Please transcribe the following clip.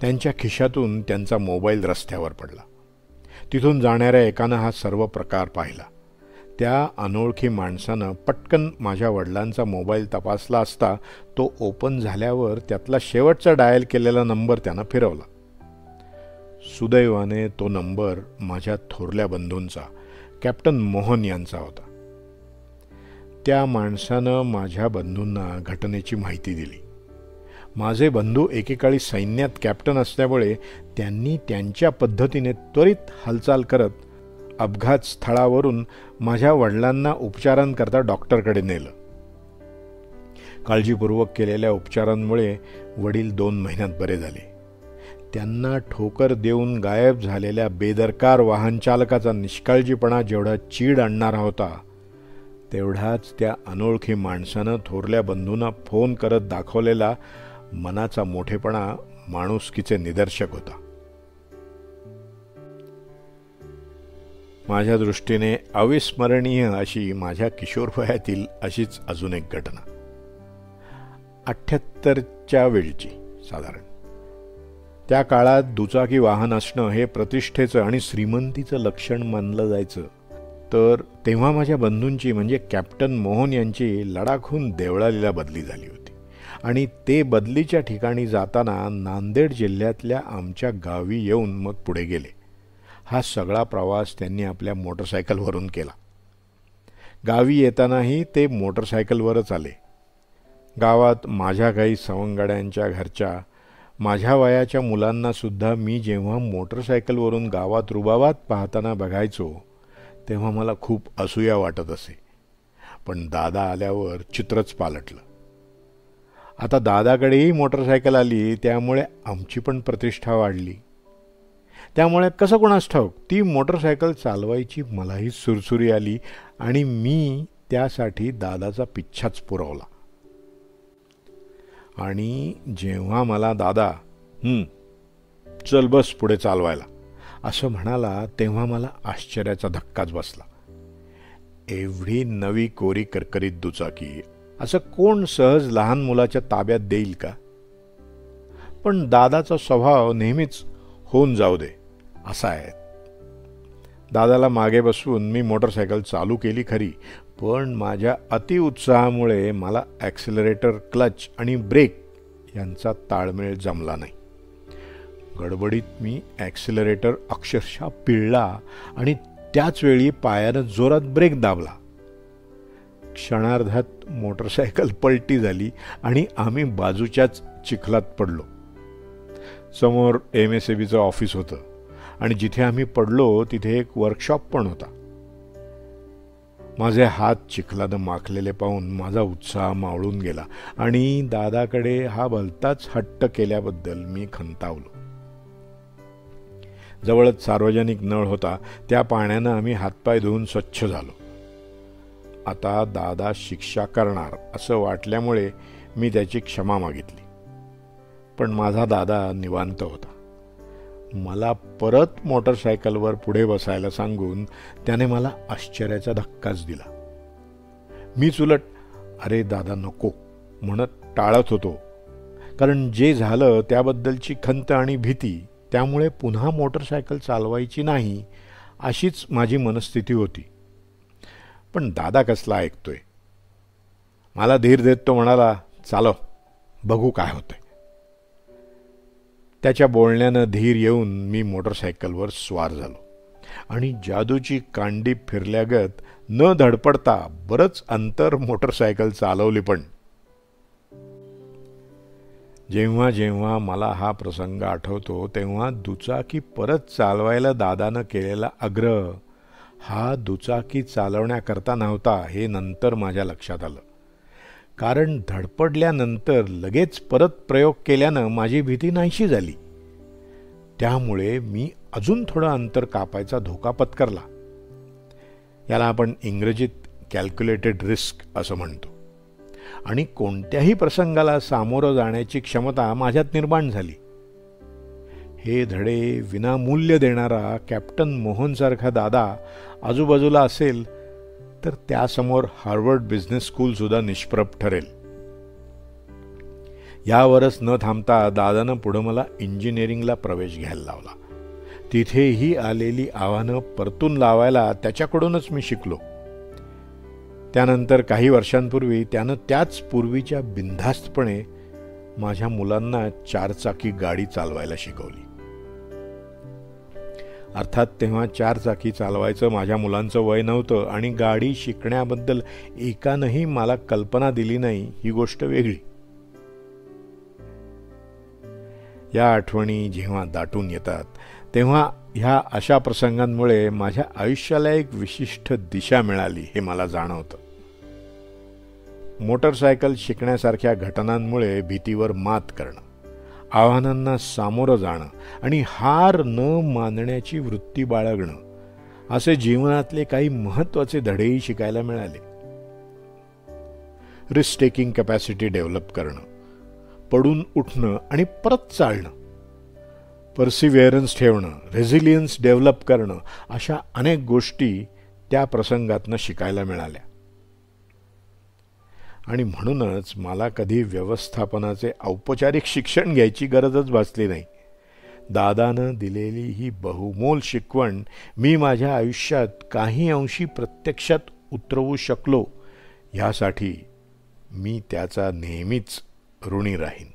त्यांच्या खिशातून त्यांचा मोबाईल रस्त्यावर पडला. तिथून जाणाऱ्या एकानं हा सर्व प्रकार पाहिला. त्या अनोळखी माणसानं पटकन माझ्या वडिलांचा मोबाईल तपासला असता तो ओपन झाल्यावर त्यातला शेवटचा डायल केलेला नंबर त्यानं फिरवला. सुदैवाने तो नंबर माझ्या थोरल्या बंधूंचा, कॅप्टन मोहन यांचा होता. त्या माणसानं माझ्या बंधूंना घटनेची माहिती दिली. माझे बंधू एकेकाळी सैन्यात कॅप्टन असल्यामुळे त्यांनी त्यांच्या पद्धतीने त्वरित हालचाल करत अपघात स्थळावरून माझ्या वडिलांना उपचारांकरता डॉक्टरकडे नेलं. काळजीपूर्वक केलेल्या उपचारांमुळे वडील 2 महिन्यात बरे झाले. त्यांना ठोकर देऊन गायब झालेल्या बेदरकार वाहनचालकाचा निष्काळजीपणा जेवढा चीड आणणारा होता, तेवढाच त्या अनोळखी माणसानं थोरल्या बंधूंना फोन करत दाखवलेला मनाचा मोठेपणा माणुसकीचे निदर्शक होता. माझ्या दृष्टीने अविस्मरणीय अशी माझ्या किशोरवयातील अशीच अजून एक घटना. 78च्या वेळची साधारण. त्या काळात दुचाकी वाहन असणं हे प्रतिष्ठेचं आणि श्रीमंतीचं लक्षण मानलं जायचं. तर तेव्हा माझ्या बंधूंची म्हणजे कॅप्टन मोहन यांची लडाखहून देवळालीला बदली झाली होती आणि ते बदलीच्या ठिकाणी जाताना नांदेड जिल्ह्यातल्या आमच्या गावी येऊन मग पुढे गेले. हा सगळा प्रवास त्यांनी आपल्या मोटरसायकलवरून केला. गावी येतानाही ते मोटरसायकलवरच आले. गावात माझ्या काही सवंगड्यांच्या घरच्या माझ्या वयाच्या मुलांनासुद्धा मी जेव्हा मोटरसायकलवरून गावात रुबाबात पाहताना बघायचो तेव्हा मला खूप असूया वाटत असे. पण दादा आल्यावर चित्रच पालटलं. आता दादाकडेही मोटरसायकल आली, त्यामुळे आमची पण प्रतिष्ठा वाढली. त्यामुळे कसं कोणास ठाऊक ती मोटरसायकल चालवायची मलाही सुरसुरी आली आणि मी त्यासाठी दादाचा पिच्छाच पुरवला. आणि जेव्हा मला दादा चल बस पुढे चालवायला असं म्हणाला तेव्हा मला आश्चर्याचा धक्काच बसला. एवढी नवी कोरी करकरीत दुचाकी असं कोण सहज लहान मुलाच्या ताब्यात देईल का? पण दादाचा स्वभाव नेहमीच होऊन जाऊ दे असा आहे. दादाला मागे बसवून मी मोटरसायकल चालू केली खरी, पण माझ्या अतिउत्साहामुळे मला ॲक्सिलरेटर, क्लच आणि ब्रेक यांचा ताळमेळ जमला नाही. गडबडीत मी ॲक्सिलरेटर अक्षरशः पिळला आणि त्याचवेळी पायानं जोरात ब्रेक दाबला. क्षणार्धात मोटरसायकल पलटी झाली आणि आम्ही बाजूच्याच चिखलात पडलो. समोर MSABचं ऑफिस होतं आणि जिथे आम्ही पडलो तिथे एक वर्कशॉप पण होता. माझे हात चिखलानं माखलेले पाहून माझा उत्साह मावळून गेला आणि दादाकडे हा भलताच हट्ट केल्याबद्दल मी खंतावलो. जवळच सार्वजनिक नळ होता, त्या पाण्यानं आम्ही हातपाय धुवून स्वच्छ झालो. आता दादा शिक्षा करणार असं वाटल्यामुळे मी त्याची क्षमा मागितली. पण माझा दादा निवांत होता. मला परत मोटरसायकलवर पुढे बसायला सांगून त्याने मला आश्चर्याचा धक्काच दिला. मीच उलट अरे दादा नको म्हणत टाळत होतो, कारण जे झालं त्याबद्दलची खंत आणि भीती, त्यामुळे पुन्हा मोटरसायकल चालवायची नाही अशीच माझी मनस्थिती होती. पण दादा कसला ऐकतोय. मला धीर देत तो म्हणाला, चालो बघू काय होतंय. त्याच्या बोलण्यानं धीर येऊन मी मोटरसायकलवर स्वार झालो आणि जादूची कांडी फिरल्यागत न धडपडता बरंच अंतर मोटरसायकल चालवली. पण जेव्हा जेव्हा मला हा प्रसंग आठवतो तेव्हा दुचाकी परत चालवायला दादानं केलेला आग्रह हा दुचाकी चालवण्याकरता नव्हता हे नंतर माझ्या लक्षात आलं. कारण धडपडल्यानंतर लगेच परत प्रयोग केल्यानं माझी भीती नाहीशी झाली. त्यामुळे मी अजून थोडं अंतर कापायचा धोका पत्करला. याला आपण इंग्रजीत कॅल्क्युलेटेड रिस्क असं म्हणतो. आणि कोणत्याही प्रसंगाला सामोरं जाण्याची क्षमता माझ्यात निर्माण झाली. हे धडे विनामूल्य देणारा कॅप्टन मोहनसारखा दादा आजूबाजूला असेल तर त्यासमोर हार्वर्ड बिझनेस स्कूलसुद्धा निष्प्रभ ठरेल. यावरच न थांबता दादानं पुढं मला इंजिनिअरिंगला प्रवेश घ्यायला लावला. तिथेही आलेली आव्हानं परतून लावायला त्याच्याकडूनच मी शिकलो. त्यानंतर काही वर्षांपूर्वी त्यानं त्याच पूर्वीच्या बिनधास्तपणे माझ्या मुलांना 4 चाकी गाडी चालवायला शिकवली. अर्थात तेव्हा 4 चाकी चालवायचं माझ्या मुलांचं वय नव्हतं आणि गाडी शिकण्याबद्दल एकानंही मला कल्पना दिली नाही ही गोष्ट वेगळी. या आठवणी जेव्हा दाटून येतात तेव्हा ह्या अशा प्रसंगांमुळे माझ्या आयुष्याला एक विशिष्ट दिशा मिळाली हे मला जाणवतं. मोटरसायकल शिकण्यासारख्या घटनांमुळे भीतीवर मात करणं, आव्हानांना सामोरं जाणं आणि हार न मानण्याची वृत्ती बाळगणं असे जीवनातले काही महत्त्वाचे धडेही शिकायला मिळाले. रिस्क टेकिंग कॅपॅसिटी डेव्हलप करणं, पडून उठणं आणि परत चालणं, पर्सिव्हिअरन्स ठेवणं, रेझिलियन्स डेव्हलप करणं अशा अनेक गोष्टी त्या प्रसंगातनं शिकायला मिळाल्या. आणि म्हणूनच मला कधी व्यवस्थापनाचे औपचारिक शिक्षण घ्यायची गरजच भासली नाही. दादानं दिलेली ही बहुमोल शिकवण मी माझ्या आयुष्यात काही अंशी प्रत्यक्षात उतरवू शकलो, यासाठी मी त्याचा नेहमीच ऋणी राहीन.